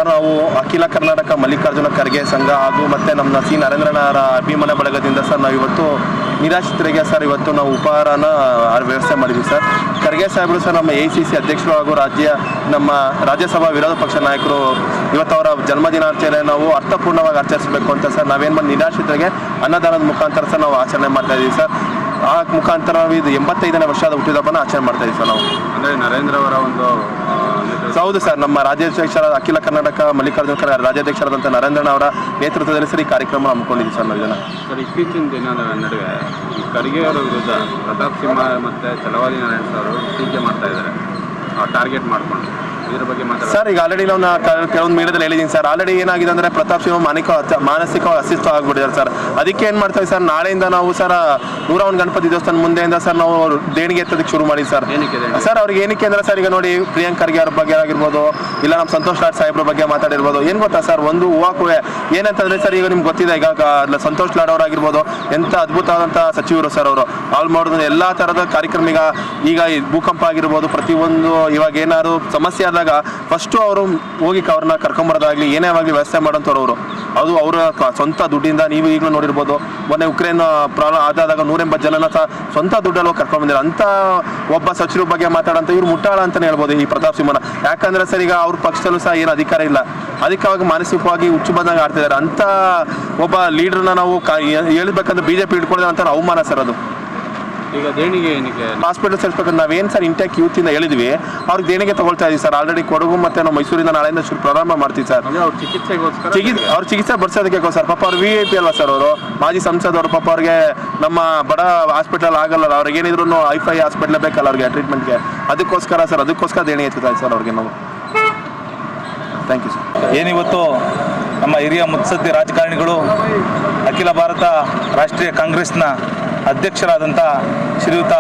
Sir, ನಾವು ಅಖಿಲ ಕರ್ನಾಟಕ ಮಲ್ಲಿಕಾರ್ಜುನ ಖರ್ಗೆ ಸಂಘ ಹಾಗೂ ಮತ್ತು ನಮ್ಮ ಸಿ ನರೇಂದ್ರಣ್ಣವರ ಅಭಿಮಾನ ಬಳಗದಿಂದ ಸರ್ ನಾವು ಇವತ್ತು ನಿರಾಶ್ರಿತರಿಗೆ ಸರ್ ಇವತ್ತು ನಾವು ಉಪಹಾರನ ವ್ಯವಸ್ಥೆ ಮಾಡಿದ್ವಿ ಸರ್. ಖರ್ಗೆ ಸಾಹೇಬರು ಸರ್ ನಮ್ಮ AICC ಅಧ್ಯಕ್ಷರು ಹಾಗೂ ನಮ್ಮ ರಾಜ್ಯಸಭಾ ವಿರೋಧ ಪಕ್ಷ ನಾಯಕರು ಇವತ್ತು ಅವರ ಜನ್ಮದಿನಾಚರಣೆ ನಾವು ಅರ್ಥಪೂರ್ಣವಾಗಿ ಆಚರಿಸಬೇಕು ಅಂತ ಸರ್ ನಾವೇನು ಮಾಡಿ ನಿರಾಶ್ರಿತರಿಗೆ ಅನ್ನದಾನದ ಮುಖಾಂತರ ಸರ್ ನಾವು ಆಚರಣೆ ಮಾಡ್ತಾ ಇದ್ದೀವಿ ಸರ್. ಆ ಮುಖಾಂತರ ನಾವು ಇದು 85ನೇ ವರ್ಷದ ಹುಟ್ಟಿದಬ್ಬನ ಆಚರಣೆ ಮಾಡ್ತಾ ಇದ್ದೀವಿ ಸರ್ ನಾವು. ಅಂದರೆ ನರೇಂದ್ರ ಅವರ ಒಂದು ಹೌದು ಸರ್, ನಮ್ಮ ರಾಜ್ಯಾಧ್ಯಕ್ಷರಾದ ಅಖಿಲ ಕರ್ನಾಟಕ ಮಲ್ಲಿಕಾರ್ಜುನ ಖರ್ಗೆ ರಾಜ್ಯಾಧ್ಯಕ್ಷರಾದಂಥ ನರೇಂದ್ರಣ್ಣ ಅವರ ನೇತೃತ್ವದಲ್ಲಿ ಸರ್ ಈ ಕಾರ್ಯಕ್ರಮ ಹಮ್ಮಿಕೊಂಡಿದ್ದೀವಿ ಸರ್ ನಾವು ಇದನ್ನು. ಸರ್, ಇತ್ತೀಚಿನ ದಿನದ ನಡುವೆ ಖರ್ಗೆ ಅವರ ವಿರುದ್ಧ ಪ್ರತಾಪ್ ಸಿಂಹ ಮತ್ತು ಛಲವಾದಿ ನಾರಾಯಣ ಅವರು ಟೀಕೆ ಮಾಡ್ತಾ ಇದ್ದಾರೆ, ಟಾರ್ಗೆಟ್ ಮಾಡಿಕೊಂಡು. ಇದ್ರ ಬಗ್ಗೆ ಸರ್ ಈಗ ಆಲ್ರೆಡಿ ನಾವು ಕೆಲವೊಂದು ಮೀಡಿಯಾದಲ್ಲಿ ಹೇಳಿದ್ದೀನಿ ಸರ್. ಆಲ್ರೆಡಿ ಏನಾಗಿದೆ ಅಂದರೆ ಪ್ರತಾಪ್ ಸಿಂಹ ಮಾನಸಿಕವಾಗಿ ಅಸ್ತಿತ್ವ ಆಗ್ಬಿಟ್ಟಿದ್ದಾರೆ ಸರ್. ಅದಕ್ಕೆ ಏನು ಮಾಡ್ತೀವಿ ಸರ್, ನಾಳೆಯಿಂದ ನಾವು ಸರ್ 101 ಗಣಪತಿ ದೇವಸ್ಥಾನ ಮುಂದೆಯಿಂದ ಸರ್ ನಾವು ದೇಣಿಗೆ ಎತ್ತೋದಕ್ಕೆ ಶುರು ಮಾಡಿ ಸರ್. ಸರ್ ಅವ್ರಿಗೆ ಏನಕ್ಕೆ ಅಂದರೆ ಸರ್ ಈಗ ನೋಡಿ ಪ್ರಿಯಾಂಕ್ ಖರ್ಗೆ ಅವ್ರ ಬಗ್ಗೆ ಆಗಿರ್ಬೋದು, ಇಲ್ಲ ನಮ್ಮ ಸಂತೋಷ್ ಲಾಡ್ ಸಾಹೇಬ್ರ ಬಗ್ಗೆ ಮಾತಾಡಿರ್ಬೋದು. ಏನು ಗೊತ್ತಾ ಸರ್, ಒಂದು ಹೂವಾಕುವೆ ಏನಂತಂದರೆ ಸರ್ ಈಗ ನಿಮ್ಗೆ ಗೊತ್ತಿದೆ, ಈಗ ಸಂತೋಷ್ ಲಾಡ್ ಅವರಾಗಿರ್ಬೋದು ಎಂಥ ಅದ್ಭುತವಾದಂಥ ಸಚಿವರು ಸರ್. ಅವರು ಆಲ್ ಮಾಡೋದು ಎಲ್ಲ ಥರದ ಕಾರ್ಯಕ್ರಮ ಈಗ ಈ ಭೂಕಂಪ ಆಗಿರ್ಬೋದು, ಪ್ರತಿಯೊಂದು ಇವಾಗ ಏನಾದ್ರು ಸಮಸ್ಯೆ ಆದಾಗ ಫಸ್ಟು ಅವರು ಹೋಗಿ ಅವ್ರನ್ನ ಕರ್ಕೊಂಬರೋದಾಗಲಿ ಏನೇ ಆಗಲಿ ವ್ಯವಸ್ಥೆ ಮಾಡೋಂಥವ್ರು ಅವರು. ಅದು ಅವರ ಸ್ವಂತ ದುಡ್ಡಿಂದ ನೀವು ಈಗಲೂ ನೋಡಿರ್ಬೋದು, ಮೊನ್ನೆ ಉಕ್ರೇನ್ ಪ್ರಾಬ್ಲಮ್ ಆದಾಗ 180 ಜನನ ಸಹ ಸ್ವಂತ ದುಡ್ಡಲ್ಲಿ ಕರ್ಕೊಂಡ್ಬಂದಿರೋ ಅಂಥ ಒಬ್ಬ ಸಚಿವರ ಬಗ್ಗೆ ಮಾತಾಡೋಂಥ ಇವ್ರು ಮುಟ್ಟಾಳ ಅಂತಲೇ ಹೇಳ್ಬೋದು ಈ ಪ್ರತಾಪ್ ಸಿಂಹನ. ಯಾಕಂದರೆ ಸರ್ ಈಗ ಅವ್ರ ಪಕ್ಷದಲ್ಲೂ ಸಹ ಏನು ಅಧಿಕಾರ ಇಲ್ಲ, ಅದಕ್ಕಾಗಿ ಮಾನಸಿಕವಾಗಿ ಹುಚ್ಚು ಬಂದಾಗ ಆಡ್ತಿದ್ದಾರೆ. ಅಂಥ ಒಬ್ಬ ಲೀಡ್ರನ್ನ ನಾವು ಹೇಳ್ಬೇಕಂದ್ರೆ BJP ಹಿಡ್ಕೊಳ್ಳೋದು ಅಂತ ಅವಮಾನ ಸರ್ ಅದು. ಈಗ ದೇಣಿಗೆ ಏನಕ್ಕೆ ಹಾಸ್ಪಿಟಲ್ ಸೇರಿಸ್ಬೇಕಂದ್ರೆ ನಾವೇನು ಸರ್ ಇಂಟ್ಯಾಕ್ ಯೂತಿಂದ ಹೇಳಿದ್ವಿ, ಅವ್ರಿಗೆ ದೇಣಿಗೆ ತಗೊಳ್ತಾ ಇದೀವಿ ಸರ್. ಆಲ್ರೆಡಿ ಕೊಡಗು ಮತ್ತು ನಾವು ಮೈಸೂರಿಂದ ನಾಳೆಯಿಂದ ಪ್ರಾರಂಭ ಮಾಡ್ತೀವಿ ಸರ್. ಅವ್ರ ಚಿಕಿತ್ಸೆಗೋಸ್ಕರ ಅವ್ರ ಚಿಕಿತ್ಸೆ ಬರ್ಸೋದಕ್ಕೆ ಸರ್. ಪಾಪ ಅವ್ರು VIP ಅಲ್ವಾ ಸರ್, ಅವರು ಮಾಜಿ ಸಂಸದವರು. ಪಾಪ ಅವ್ರಿಗೆ ನಮ್ಮ ಬಡ ಹಾಸ್ಪಿಟಲ್ ಆಗಲ್ಲ, ಅವ್ರಿಗೆ ಏನಿದ್ರು ಹೈಫೈ ಹಾಸ್ಪಿಟ್ಲೇ ಬೇಕಲ್ಲ ಅವ್ರಿಗೆ ಟ್ರೀಟ್ಮೆಂಟ್ಗೆ. ಅದಕ್ಕೋಸ್ಕರ ಸರ್, ಅದಕ್ಕೋಸ್ಕರ ದೇಣಿಗೆ ಎತ್ತುತ್ತಾ ಸರ್ ಅವ್ರಿಗೆ ನಾವು. Thank you sir. ಏನಿವತ್ತು ನಮ್ಮ ಹಿರಿಯ ಮುತ್ಸದ್ದಿ ರಾಜಕಾರಣಿಗಳು ಅಖಿಲ ಭಾರತ ರಾಷ್ಟ್ರೀಯ ಕಾಂಗ್ರೆಸ್ನ ಅಧ್ಯಕ್ಷರಾದಂಥ ಶ್ರೀಯುತ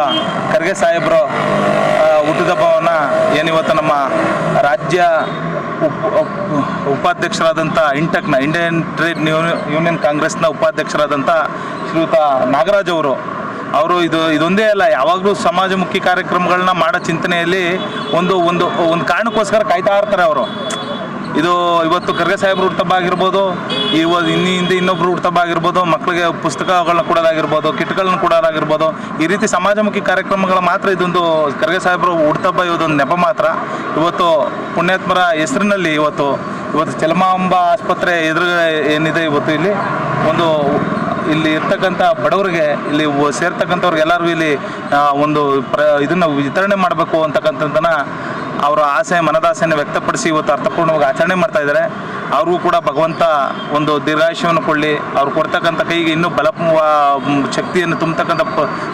ಖರ್ಗೆ ಸಾಹೇಬರು ಹುಟ್ಟಿದಬ್ಬವನ್ನು ಏನಿವತ್ತು ನಮ್ಮ ರಾಜ್ಯ ಉಪಾಧ್ಯಕ್ಷರಾದಂಥ ಇಂಟಕ್ನ ಇಂಡಿಯನ್ ಟ್ರೇಡ್ ಯೂನಿಯನ್ ಕಾಂಗ್ರೆಸ್ನ ಉಪಾಧ್ಯಕ್ಷರಾದಂಥ ಶ್ರೀಯುತ ನಾಗರಾಜ್ ಅವರು ಇದೊಂದೇ ಅಲ್ಲ, ಯಾವಾಗಲೂ ಸಮಾಜಮುಖಿ ಕಾರ್ಯಕ್ರಮಗಳನ್ನ ಮಾಡೋ ಚಿಂತನೆಯಲ್ಲಿ ಒಂದು ಕಾರಣಕ್ಕೋಸ್ಕರ ಕಾಯ್ತಾ ಇರ್ತಾರೆ ಅವರು. ಇವತ್ತು ಖರ್ಗೆ ಸಾಹೇಬ್ರು ಹುಟ್ಟುಹಬ್ಬ ಆಗಿರ್ಬೋದು, ಇನ್ನೊಬ್ರು ಹುಟ್ಟುಹಬ್ಬ ಆಗಿರ್ಬೋದು, ಮಕ್ಕಳಿಗೆ ಪುಸ್ತಕಗಳನ್ನ ಕೊಡೋದಾಗಿರ್ಬೋದು, ಕಿಟ್ಗಳನ್ನ ಕೊಡೋದಾಗಿರ್ಬೋದು, ಈ ರೀತಿ ಸಮಾಜಮುಖಿ ಕಾರ್ಯಕ್ರಮಗಳ ಮಾತ್ರ ಇದೊಂದು ಖರ್ಗೆ ಸಾಹೇಬ್ರು ಹುಟ್ಟುಹಬ್ಬ ಇದೊಂದು ನೆಪ ಮಾತ್ರ. ಇವತ್ತು ಪುಣ್ಯಾತ್ಮರ ಹೆಸರಿನಲ್ಲಿ ಇವತ್ತು ಚಲಮಾಂಬ ಆಸ್ಪತ್ರೆ ಎದುರುಗಡೆ ಏನಿದೆ, ಇವತ್ತು ಇಲ್ಲಿ ಇರ್ತಕ್ಕಂಥ ಬಡವರಿಗೆ, ಇಲ್ಲಿ ಸೇರ್ತಕ್ಕಂಥವ್ರಿಗೆ ಎಲ್ಲರಿಗೂ ಇಲ್ಲಿ ಇದನ್ನು ವಿತರಣೆ ಮಾಡಬೇಕು ಅಂತಕ್ಕಂಥದ್ದನ್ನ ಅವರ ಮನದಾಸೆಯನ್ನು ವ್ಯಕ್ತಪಡಿಸಿ ಇವತ್ತು ಅರ್ಥಪೂರ್ಣವಾಗಿ ಆಚರಣೆ ಮಾಡ್ತಾ ಇದ್ದಾರೆ. ಅವ್ರಿಗೂ ಕೂಡ ಭಗವಂತ ಒಂದು ದೀರ್ಘಾಯುಷ್ಯವನ್ನು ಕೊಡಲಿ, ಅವ್ರು ಕೊಡ್ತಕ್ಕಂಥ ಕೈಗೆ ಇನ್ನೂ ಬಲ ಶಕ್ತಿಯನ್ನು ತುಂಬತಕ್ಕಂಥ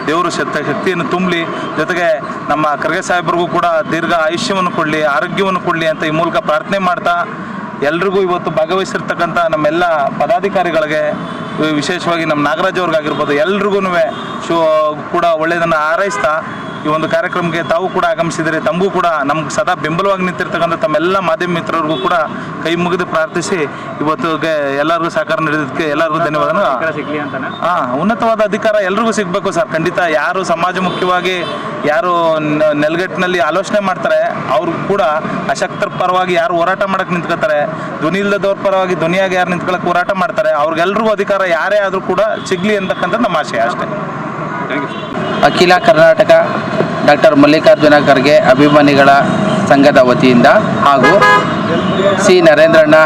ದೇವರು ಶಕ್ತಿಯನ್ನು ತುಂಬಲಿ. ಜೊತೆಗೆ ನಮ್ಮ ಖರ್ಗೆ ಸಾಹೇಬ್ರಿಗೂ ಕೂಡ ದೀರ್ಘ ಆಯುಷ್ಯವನ್ನು ಕೊಡಲಿ, ಆರೋಗ್ಯವನ್ನು ಕೊಡಲಿ ಅಂತ ಈ ಮೂಲಕ ಪ್ರಾರ್ಥನೆ ಮಾಡ್ತಾ, ಎಲ್ರಿಗೂ ಇವತ್ತು ಭಾಗವಹಿಸಿರ್ತಕ್ಕಂಥ ನಮ್ಮೆಲ್ಲ ಪದಾಧಿಕಾರಿಗಳಿಗೆ, ವಿಶೇಷವಾಗಿ ನಮ್ಮ ನಾಗರಾಜ್ ಅವ್ರಿಗಾಗಿರ್ಬೋದು, ಎಲ್ರಿಗೂ ಕೂಡ ಒಳ್ಳೆಯದನ್ನು ಹಾರೈಸ್ತಾ ಈ ಒಂದು ಕಾರ್ಯಕ್ರಮಕ್ಕೆ ತಾವು ಕೂಡ ಆಗಮಿಸಿದರೆ, ತಮಗೂ ಕೂಡ ನಮ್ಗೆ ಸದಾ ಬೆಂಬಲವಾಗಿ ನಿಂತಿರ್ತಕ್ಕಂಥ ತಮ್ಮೆಲ್ಲ ಮಾಧ್ಯಮ ಮಿತ್ರರಿಗೂ ಕೂಡ ಕೈ ಮುಗಿದು ಪ್ರಾರ್ಥಿಸಿ ಇವತ್ತಿಗೆ ಎಲ್ಲರಿಗೂ ಸಹಕಾರ ನೀಡೋದಕ್ಕೆ ಎಲ್ಲರಿಗೂ ಧನ್ಯವಾದ. ಉನ್ನತವಾದ ಅಧಿಕಾರ ಎಲ್ರಿಗೂ ಸಿಗಬೇಕು ಸರ್, ಖಂಡಿತ. ಯಾರು ಸಮಾಜಮುಖಿಯಾಗಿ ಯಾರು ನೆಲಗಟ್ಟಿನಲ್ಲಿ ಆಲೋಚನೆ ಮಾಡ್ತಾರೆ ಅವ್ರಿಗೂ ಕೂಡ ಅಶಕ್ತರ ಪರವಾಗಿ ಯಾರು ಹೋರಾಟ ಮಾಡಕ್ಕೆ ನಿಂತ್ಕೊತಾರೆ, ಧ್ವನಿ ಇಲ್ಲದವ್ರ ಪರವಾಗಿ ಧ್ವನಿಯಾಗಿ ಯಾರು ನಿಂತ್ಕೊಳ್ಳೋಕೆ ಹೋರಾಟ ಮಾಡ್ತಾರೆ, ಅವ್ರಿಗೆಲ್ರಿಗೂ ಅಧಿಕಾರ ಯಾರೇ ಆದರೂ ಕೂಡ ಸಿಗಲಿ ಅಂತಕ್ಕಂಥದ್ದು ನಮ್ಮ ಆಶಯ ಅಷ್ಟೇ. ಅಖಿಲ ಕರ್ನಾಟಕ ಡಾಕ್ಟರ್ ಮಲ್ಲಿಕಾರ್ಜುನ ಖರ್ಗೆ ಅಭಿಮಾನಿಗಳ ಸಂಘದ ವತಿಯಿಂದ ಹಾಗೂ ಸಿ ನರೇಂದ್ರಣ್ಣ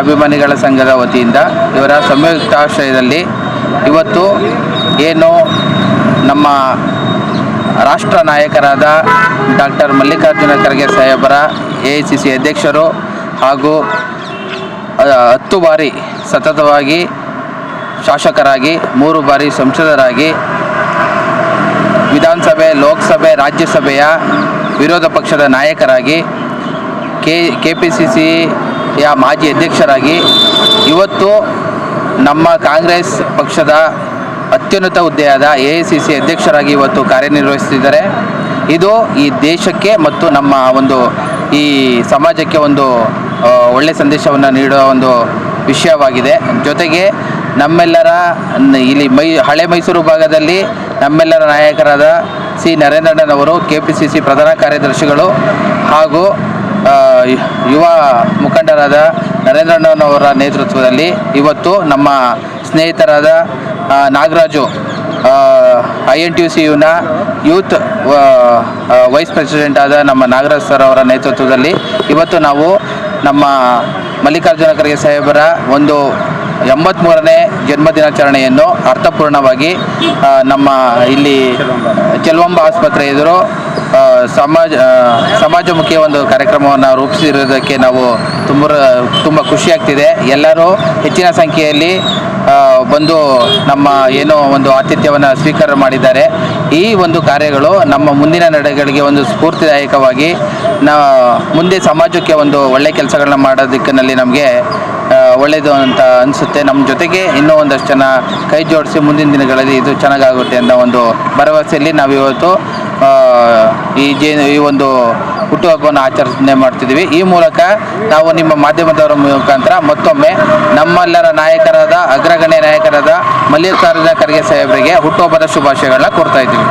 ಅಭಿಮಾನಿಗಳ ಸಂಘದ ವತಿಯಿಂದ ಇವರ ಸಂಯುಕ್ತಾಶ್ರಯದಲ್ಲಿ ಇವತ್ತು ಏನು ನಮ್ಮ ರಾಷ್ಟ್ರ ನಾಯಕರಾದ ಡಾಕ್ಟರ್ ಮಲ್ಲಿಕಾರ್ಜುನ ಖರ್ಗೆ ಸಾಹೇಬರ AICC ಅಧ್ಯಕ್ಷರು ಹಾಗೂ 10 ಬಾರಿ ಸತತವಾಗಿ ಶಾಸಕರಾಗಿ, 3 ಬಾರಿ ಸಂಸದರಾಗಿ, ವಿಧಾನಸಭೆ, ಲೋಕಸಭೆ, ರಾಜ್ಯಸಭೆಯ ವಿರೋಧ ಪಕ್ಷದ ನಾಯಕರಾಗಿ, KPCCಯ ಮಾಜಿ ಅಧ್ಯಕ್ಷರಾಗಿ, ಇವತ್ತು ನಮ್ಮ ಕಾಂಗ್ರೆಸ್ ಪಕ್ಷದ ಅತ್ಯುನ್ನತ ಹುದ್ದೆಯಾದ AICC ಅಧ್ಯಕ್ಷರಾಗಿ ಇವತ್ತು ಕಾರ್ಯನಿರ್ವಹಿಸುತ್ತಿದ್ದಾರೆ. ಇದು ಈ ದೇಶಕ್ಕೆ ಮತ್ತು ನಮ್ಮ ಈ ಸಮಾಜಕ್ಕೆ ಒಳ್ಳೆಯ ಸಂದೇಶವನ್ನು ನೀಡುವ ವಿಷಯವಾಗಿದೆ. ಜೊತೆಗೆ ನಮ್ಮೆಲ್ಲರ ಇಲ್ಲಿ ಹಳೆ ಮೈಸೂರು ಭಾಗದಲ್ಲಿ ನಮ್ಮೆಲ್ಲರ ನಾಯಕರಾದ ಸಿ ನರೇಂದ್ರಣ್ಣನವರು KPCC ಪ್ರಧಾನ ಕಾರ್ಯದರ್ಶಿಗಳು ಹಾಗೂ ಯುವ ಮುಖಂಡರಾದ ನರೇಂದ್ರಣ್ಣನವರ ನೇತೃತ್ವದಲ್ಲಿ ಇವತ್ತು ನಮ್ಮ ಸ್ನೇಹಿತರಾದ ನಾಗರಾಜು INTUCನ ಯೂತ್ ವೈಸ್ ಪ್ರೆಸಿಡೆಂಟ್ ಆದ ನಮ್ಮ ನಾಗರಾಜ್ ಸರ್ ಅವರ ನೇತೃತ್ವದಲ್ಲಿ ಇವತ್ತು ನಾವು ನಮ್ಮ ಮಲ್ಲಿಕಾರ್ಜುನ ಖರ್ಗೆ ಸಾಹೇಬರ ಒಂದು 83ನೇ ಜನ್ಮದಿನಾಚರಣೆಯನ್ನು ಅರ್ಥಪೂರ್ಣವಾಗಿ ನಮ್ಮ ಇಲ್ಲಿ ಚೆಲುವಂಬ ಆಸ್ಪತ್ರೆ ಎದುರು ಸಮಾಜಮುಖಿ ಒಂದು ಕಾರ್ಯಕ್ರಮವನ್ನು ರೂಪಿಸಿರೋದಕ್ಕೆ ನಾವು ತುಂಬ ಖುಷಿಯಾಗ್ತಿದೆ. ಎಲ್ಲರೂ ಹೆಚ್ಚಿನ ಸಂಖ್ಯೆಯಲ್ಲಿ ಬಂದು ನಮ್ಮ ಏನೋ ಒಂದು ಆತಿಥ್ಯವನ್ನು ಸ್ವೀಕಾರ ಮಾಡಿದ್ದಾರೆ. ಈ ಒಂದು ಕಾರ್ಯಗಳು ನಮ್ಮ ಮುಂದಿನ ನಡೆಗಳಿಗೆ ಒಂದು ಸ್ಫೂರ್ತಿದಾಯಕವಾಗಿ ಮುಂದೆ ಸಮಾಜಕ್ಕೆ ಒಂದು ಒಳ್ಳೆಯ ಕೆಲಸಗಳನ್ನ ಮಾಡೋದಕ್ಕಿನಲ್ಲಿ ನಮಗೆ ಒಳ್ಳೆಯದು ಅಂತ ಅನಿಸುತ್ತೆ. ನಮ್ಮ ಜೊತೆಗೆ ಇನ್ನೂ ಒಂದಷ್ಟು ಜನ ಕೈ ಜೋಡಿಸಿ ಮುಂದಿನ ದಿನಗಳಲ್ಲಿ ಇದು ಚೆನ್ನಾಗಾಗುತ್ತೆ ಅನ್ನೋ ಒಂದು ಭರವಸೆಯಲ್ಲಿ ನಾವಿವತ್ತು ಈ ಒಂದು ಹುಟ್ಟುಹಬ್ಬವನ್ನು ಆಚರಣೆ ಮಾಡ್ತಿದ್ದೀವಿ. ಈ ಮೂಲಕ ನಾವು ನಿಮ್ಮ ಮಾಧ್ಯಮದವರ ಮುಖಾಂತರ ಮತ್ತೊಮ್ಮೆ ನಮ್ಮೆಲ್ಲರ ನಾಯಕರಾದ ಅಗ್ರಗಣ್ಯ ನಾಯಕರಾದ ಮಲ್ಲಿಕಾರ್ಜುನ ಖರ್ಗೆ ಸಾಹೇಬರಿಗೆ ಹುಟ್ಟುಹಬ್ಬದ ಶುಭಾಶಯಗಳನ್ನ ಕೋರ್ತಾ ಇದ್ದೀವಿ.